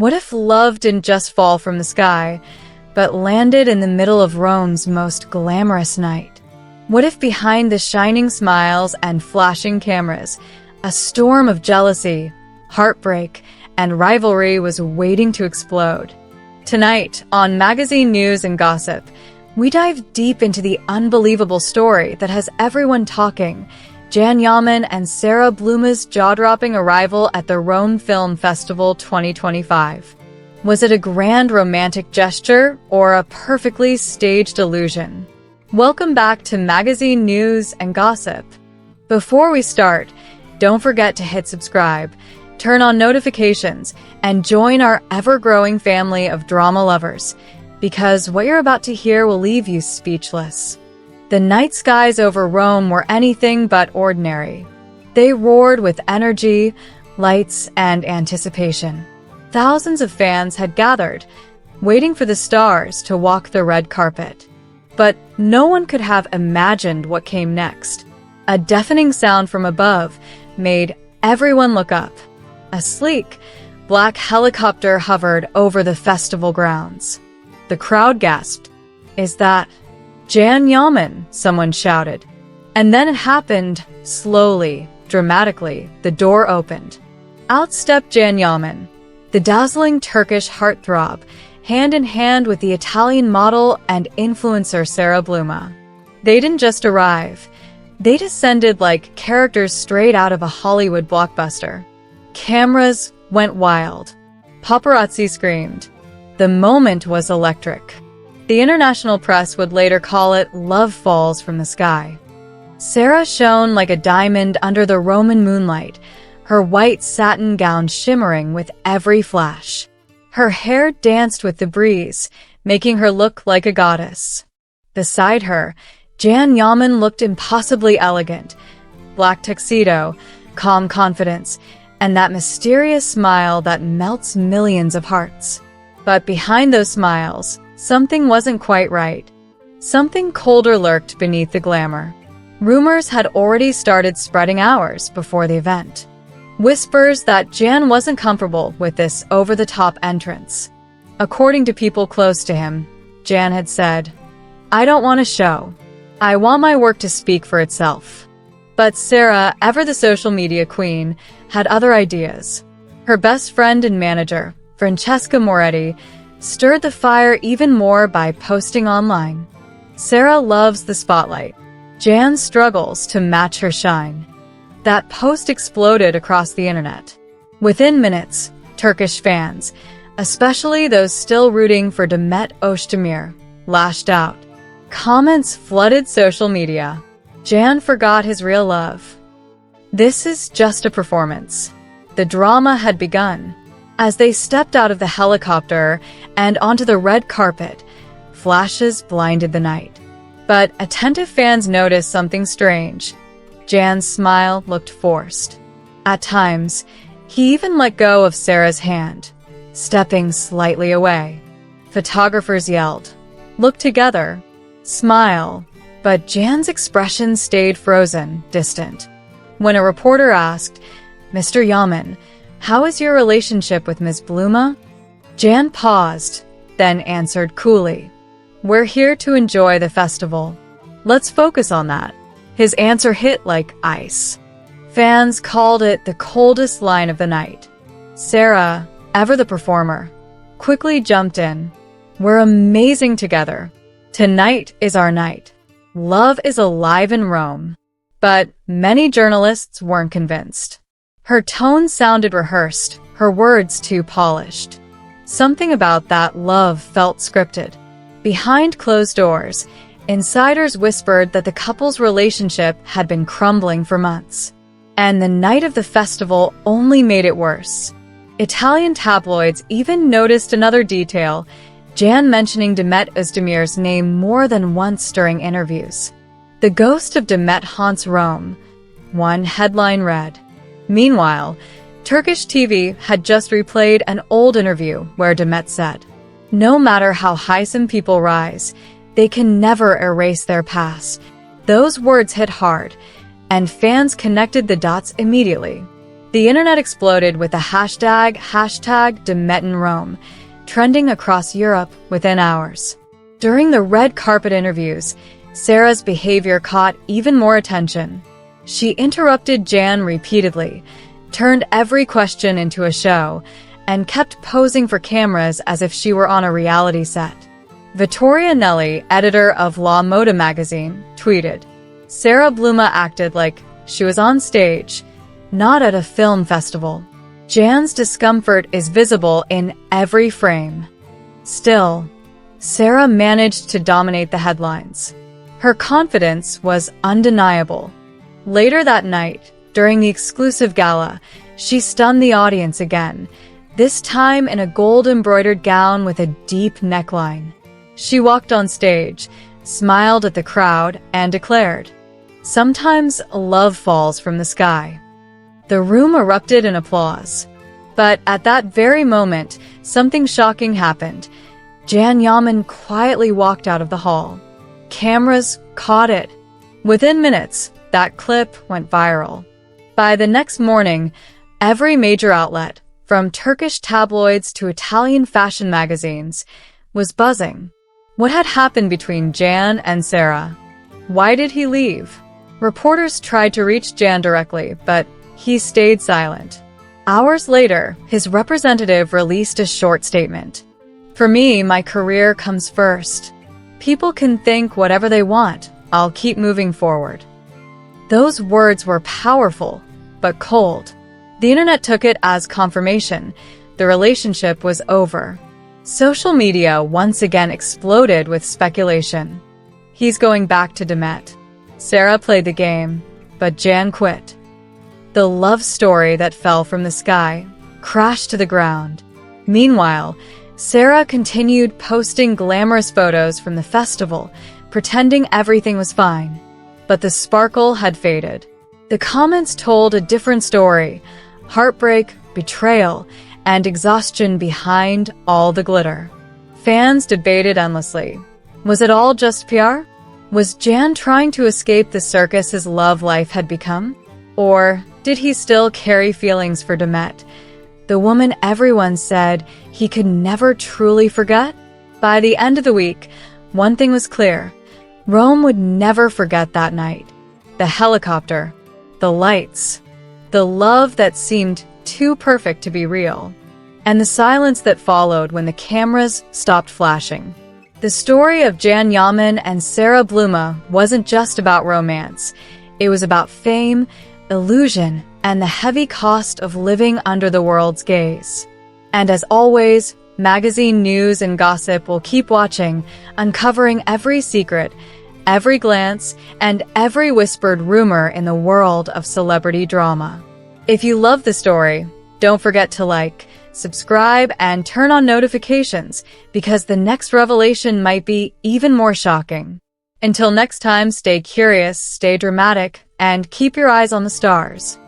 What if love didn't just fall from the sky, but landed in the middle of Rome's most glamorous night? What if behind the shining smiles and flashing cameras, a storm of jealousy, heartbreak, and rivalry was waiting to explode? Tonight, on Magazine News and Gossip, we dive deep into the unbelievable story that has everyone talking: Yaman and Sara Bluma's jaw-dropping arrival at the Rome Film Festival 2025. Was it a grand romantic gesture or a perfectly staged illusion? Welcome back to Magazine News and Gossip. Before we start, don't forget to hit subscribe, turn on notifications, and join our ever-growing family of drama lovers, because what you're about to hear will leave you speechless. The night skies over Rome were anything but ordinary. They roared with energy, lights, and anticipation. Thousands of fans had gathered, waiting for the stars to walk the red carpet. But no one could have imagined what came next. A deafening sound from above made everyone look up. A sleek, black helicopter hovered over the festival grounds. The crowd gasped. "Is that Yaman?" someone shouted. And then it happened, slowly, dramatically. The door opened. Out stepped Yaman, the dazzling Turkish heartthrob, hand in hand with the Italian model and influencer Sara Bluma. They didn't just arrive. They descended like characters straight out of a Hollywood blockbuster. Cameras went wild. Paparazzi screamed. The moment was electric. The international press would later call it "love falls from the sky." Sara shone like a diamond under the Roman moonlight, her white satin gown shimmering with every flash. Her hair danced with the breeze, making her look like a goddess. Beside her, Yaman looked impossibly elegant. Black tuxedo, calm confidence, and that mysterious smile that melts millions of hearts. But behind those smiles, something wasn't quite right. Something colder lurked beneath the glamour. Rumors had already started spreading hours before the event. Whispers that Jan wasn't comfortable with this over-the-top entrance. According to people close to him, Jan had said, "I don't want a show. I want my work to speak for itself." But Sara, ever the social media queen, had other ideas. Her best friend and manager, Francesca Moretti, stirred the fire even more by posting online. Sara loves the spotlight. Jan struggles to match her shine. That post exploded across the internet. Within minutes, Turkish fans, especially those still rooting for Demet Özdemir, lashed out. Comments flooded social media. Jan forgot his real love. This is just a performance. The drama had begun. As they stepped out of the helicopter and onto the red carpet, flashes blinded the night. But attentive fans noticed something strange. Jan's smile looked forced. At times, he even let go of Sara's hand, stepping slightly away. Photographers yelled, "Look together, smile," but Jan's expression stayed frozen, distant. When a reporter asked, "Mr. Yaman, how is your relationship with Ms. Bluma?" Jan paused, then answered coolly, "We're here to enjoy the festival. Let's focus on that." His answer hit like ice. Fans called it the coldest line of the night. Sara, ever the performer, quickly jumped in. "We're amazing together. Tonight is our night. Love is alive in Rome." But many journalists weren't convinced. Her tone sounded rehearsed, her words too polished. Something about that love felt scripted. Behind closed doors, insiders whispered that the couple's relationship had been crumbling for months. And the night of the festival only made it worse. Italian tabloids even noticed another detail: Jan mentioning Demet Özdemir's name more than once during interviews. "The ghost of Demet haunts Rome," one headline read. Meanwhile, Turkish TV had just replayed an old interview where Demet said, "No matter how high some people rise, they can never erase their past." Those words hit hard, and fans connected the dots immediately. The internet exploded with the hashtag Demet in Rome, trending across Europe within hours. During the red carpet interviews, Sara's behavior caught even more attention. She interrupted Jan repeatedly, turned every question into a show, and kept posing for cameras as if she were on a reality set. Vittoria Nelli, editor of La Moda magazine, tweeted, "Sara Bluma acted like she was on stage, not at a film festival. Jan's discomfort is visible in every frame." Still, Sara managed to dominate the headlines. Her confidence was undeniable. Later that night, during the exclusive gala, she stunned the audience again, this time in a gold-embroidered gown with a deep neckline. She walked on stage, smiled at the crowd, and declared, "Sometimes love falls from the sky." The room erupted in applause. But at that very moment, something shocking happened. Yaman quietly walked out of the hall. Cameras caught it. Within minutes, that clip went viral. By the next morning, every major outlet, from Turkish tabloids to Italian fashion magazines, was buzzing. What had happened between Jan and Sara? Why did he leave? Reporters tried to reach Jan directly, but he stayed silent. Hours later, his representative released a short statement. "For me, my career comes first. People can think whatever they want. I'll keep moving forward." Those words were powerful, but cold. The internet took it as confirmation. The relationship was over. Social media once again exploded with speculation. He's going back to Demet. Sara played the game, but Jan quit. The love story that fell from the sky crashed to the ground. Meanwhile, Sara continued posting glamorous photos from the festival, pretending everything was fine. But the sparkle had faded. The comments told a different story: heartbreak, betrayal, and exhaustion behind all the glitter. Fans debated endlessly. Was it all just PR? Was Jan trying to escape the circus his love life had become? Or did he still carry feelings for Demet, the woman everyone said he could never truly forget? By the end of the week, one thing was clear. Rome would never forget that night. The helicopter, the lights, the love that seemed too perfect to be real, and the silence that followed when the cameras stopped flashing. The story of Yaman and Sara Bluma wasn't just about romance. It was about fame, illusion, and the heavy cost of living under the world's gaze. And as always, magazine news and gossip will keep watching, uncovering every secret, every glance, and every whispered rumor in the world of celebrity drama. If you love the story, don't forget to like, subscribe, and turn on notifications, because the next revelation might be even more shocking. Until next time, stay curious, stay dramatic, and keep your eyes on the stars.